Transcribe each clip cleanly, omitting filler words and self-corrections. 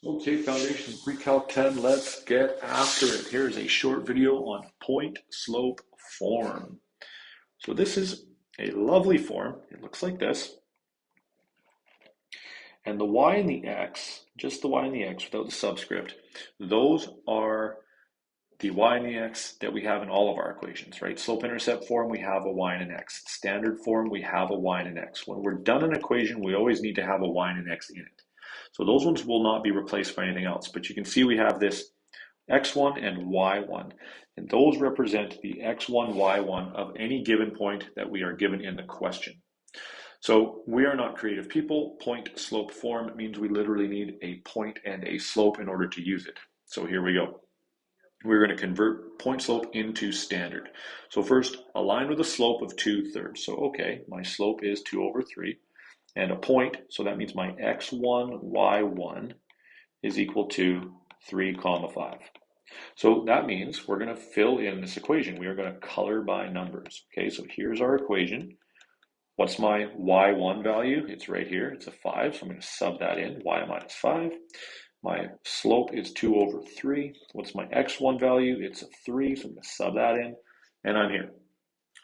Okay, Foundation Pre-Calc 10, let's get after it. Here's a short video on point slope form. So this is a lovely form. It looks like this. And the y and the x, just the y and the x without the subscript, those are the y and the x that we have in all of our equations, right? Slope-intercept form, we have a y and an x. Standard form, we have a y and an x. When we're done an equation, we always need to have a y and an x in it. So those ones will not be replaced by anything else. But you can see we have this x1 and y1. And those represent the x1, y1 of any given point that we are given in the question. So we are not creative people. Point slope form means we literally need a point and a slope in order to use it. So here we go. We're going to convert point slope into standard. So first, a line with a slope of 2/3. So okay, my slope is 2/3. And a point, so that means my x1, y1 is equal to 3, 5. So that means we're going to fill in this equation. We are going to color by numbers. Okay, so here's our equation. What's my y1 value? It's right here. It's a 5, so I'm going to sub that in, y minus 5. My slope is 2/3. What's my x1 value? It's a 3, so I'm going to sub that in, and I'm here.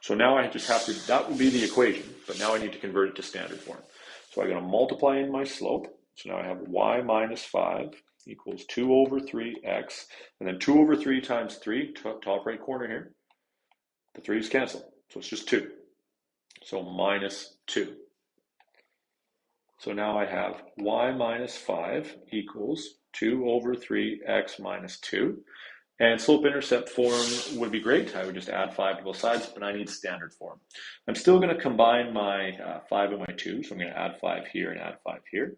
So now I just have to, that would be the equation, but now I need to convert it to standard form. So I'm going to multiply in my slope. So now I have y minus 5 equals 2/3x, and then 2/3 times 3, top right corner here, the 3's cancel, so it's just 2. So minus 2. So now I have y minus 5 equals 2/3x minus 2. And slope-intercept form would be great. I would just add 5 to both sides, but I need standard form. I'm still going to combine my 5 and my 2, so I'm going to add 5 here and add 5 here.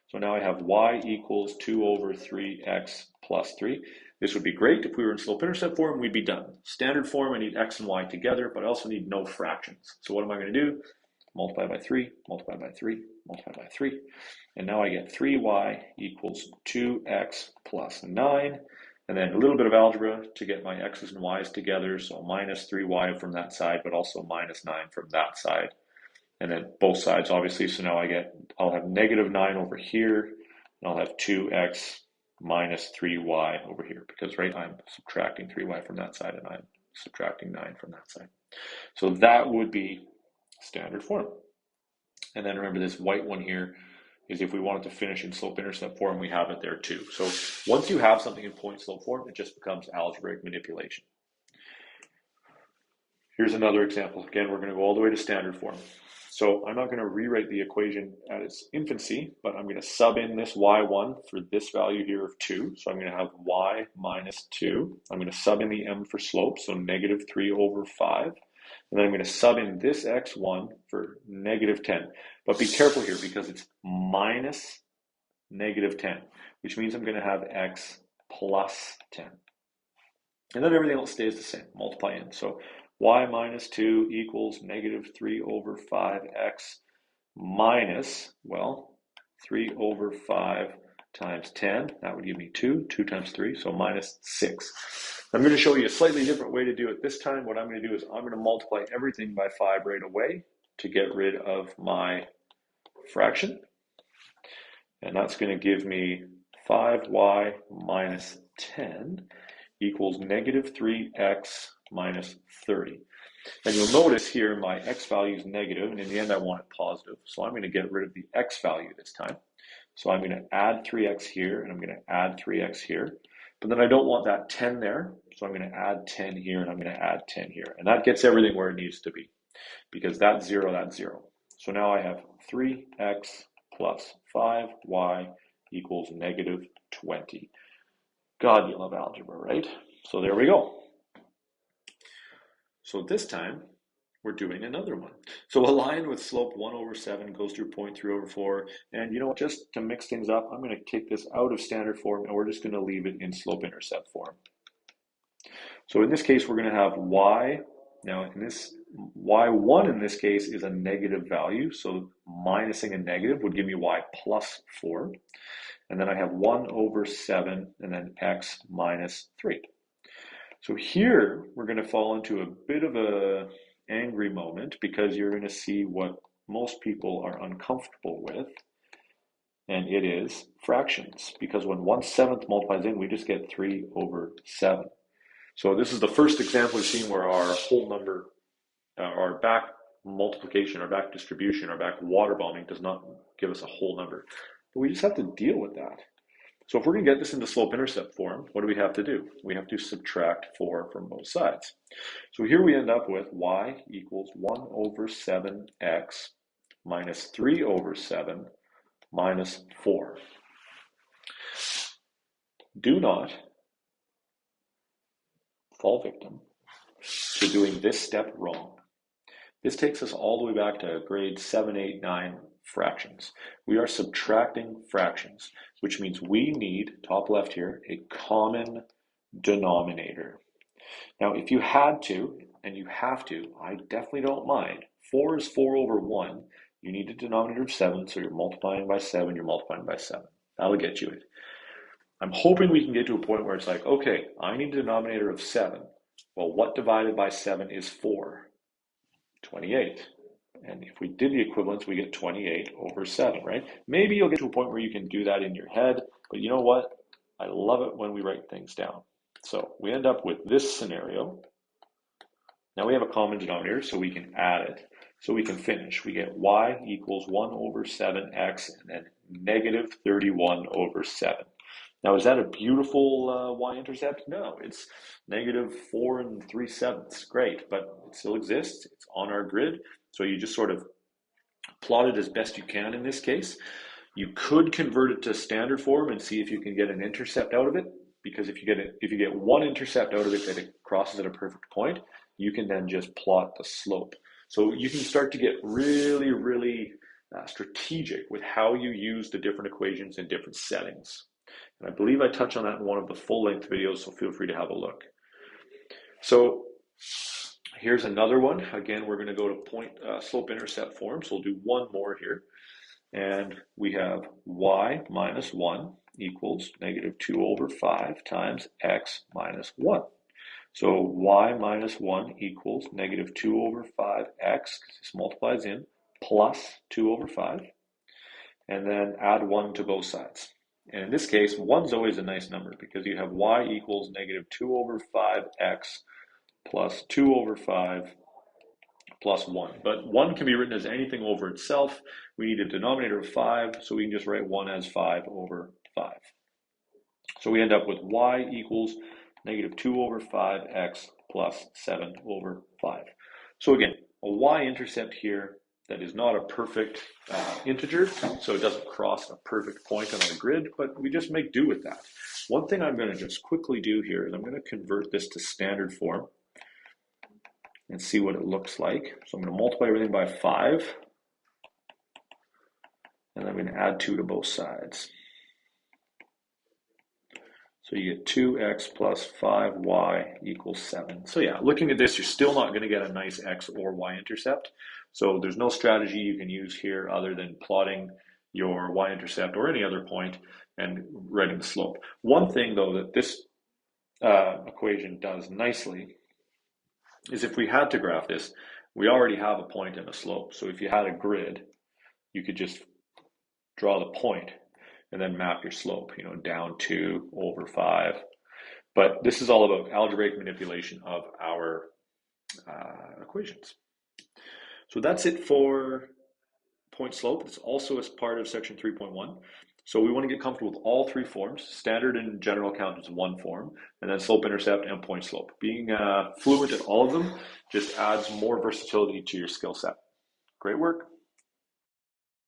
So now I have y equals 2/3x plus 3. This would be great. If we were in slope-intercept form, we'd be done. Standard form, I need x and y together, but I also need no fractions. So what am I going to do? Multiply by 3, multiply by 3, multiply by 3. And now I get 3y equals 2x plus 9. And then a little bit of algebra to get my x's and y's together. So minus 3y from that side, but also minus 9 from that side. And then both sides, obviously. So now I'll have negative 9 over here, and I'll have 2x minus 3y over here. Because, right, I'm subtracting 3y from that side, and I'm subtracting 9 from that side. So that would be standard form. And then remember this white one here is if we wanted to finish in slope-intercept form, we have it there too. So once you have something in point-slope form, it just becomes algebraic manipulation. Here's another example. Again, we're going to go all the way to standard form. So I'm not going to rewrite the equation at its infancy, but I'm going to sub in this y1 for this value here of 2. So I'm going to have y minus 2. I'm going to sub in the m for slope, so negative 3/5. And then I'm going to sub in this x1 for negative 10. But be careful here because it's minus negative 10, which means I'm going to have x plus 10. And then everything else stays the same, multiply in. So y minus 2 equals negative 3/5x minus, well, 3/5 times 10. That would give me 2. 2 times 3, so minus 6. I'm going to show you a slightly different way to do it this time. What I'm going to do is I'm going to multiply everything by 5 right away to get rid of my fraction. And that's going to give me 5y minus 10 equals negative 3x minus 30. And you'll notice here my x value is negative, and in the end I want it positive. So I'm going to get rid of the x value this time. So I'm going to add 3x here, and I'm going to add 3x here. But then I don't want that 10 there, so I'm going to add 10 here, and I'm going to add 10 here. And that gets everything where it needs to be, because that's 0, that's 0. So now I have 3x plus 5y equals negative 20. God, you love algebra, right? So there we go. So this time, we're doing another one. So a line with slope 1/7 goes through point 3/4. And you know what, just to mix things up, I'm going to take this out of standard form, and we're just going to leave it in slope-intercept form. So in this case, we're going to have y. Now, in this y1 in this case is a negative value. So minusing a negative would give me y plus 4. And then I have 1/7 and then x minus 3. So here we're going to fall into a bit of a angry moment because you're going to see what most people are uncomfortable with. and it is fractions, because when 1/7 multiplies in, we just get 3/7. So this is the first example we've seen where our whole number, our back multiplication, our back distribution, our back water bombing does not give us a whole number. But we just have to deal with that. So if we're going to get this into slope-intercept form, what do we have to do? We have to subtract 4 from both sides. So here we end up with y equals 1/7x minus 3/7 minus 4. Do not fall victim to doing this step wrong. This takes us all the way back to grade 7, 8, 9 fractions. We are subtracting fractions, which means we need, top left here, a common denominator. Now, if you had to, and you have to, I definitely don't mind. 4 is 4/1. You need a denominator of 7, so you're multiplying by 7, you're multiplying by 7. That'll get you it. I'm hoping we can get to a point where it's like, okay, I need a denominator of 7. Well, what divided by 7 is 4? 28. And if we did the equivalence, we get 28/7, right? Maybe you'll get to a point where you can do that in your head, but you know what? I love it when we write things down. So we end up with this scenario. Now we have a common denominator, so we can add it. So we can finish. We get y equals 1/7x and then negative 31/7. Now, is that a beautiful y-intercept? No, it's negative 4 3/7. Great, but it still exists. It's on our grid. So you just sort of plot it as best you can in this case. You could convert it to standard form and see if you can get an intercept out of it. Because if you get one intercept out of it that it crosses at a perfect point, you can then just plot the slope. So you can start to get really, really strategic with how you use the different equations in different settings. And I believe I touched on that in one of the full-length videos, so feel free to have a look. So here's another one. Again, we're going to go to slope-intercept form, so we'll do one more here. And we have y minus 1 equals negative 2/5 times x minus 1. So y minus 1 equals negative 2/5x, because this multiplies in, plus 2/5. And then add 1 to both sides. And in this case, 1's always a nice number because you have y equals negative 2/5x plus 2/5 plus 1. But 1 can be written as anything over itself. We need a denominator of 5, so we can just write 1 as 5/5. So we end up with y equals negative 2/5x plus 7/5. So again, a y-intercept here that is not a perfect integer, so it doesn't cross a perfect point on our grid, but we just make do with that. One thing I'm going to just quickly do here is I'm going to convert this to standard form and see what it looks like. So I'm going to multiply everything by 5, and I'm going to add 2 to both sides. So you get 2x plus 5y equals 7. So yeah, looking at this, you're still not going to get a nice x or y intercept. So there's no strategy you can use here other than plotting your y-intercept or any other point and writing the slope. One thing, though, that this equation does nicely is if we had to graph this, we already have a point and a slope. So if you had a grid, you could just draw the point and then map your slope, down 2/5. But this is all about algebraic manipulation of our equations. So that's it for point slope. It's also as part of section 3.1. So we want to get comfortable with all three forms. Standard and general count is one form, and then slope intercept and point slope. Being fluent at all of them just adds more versatility to your skill set. Great work.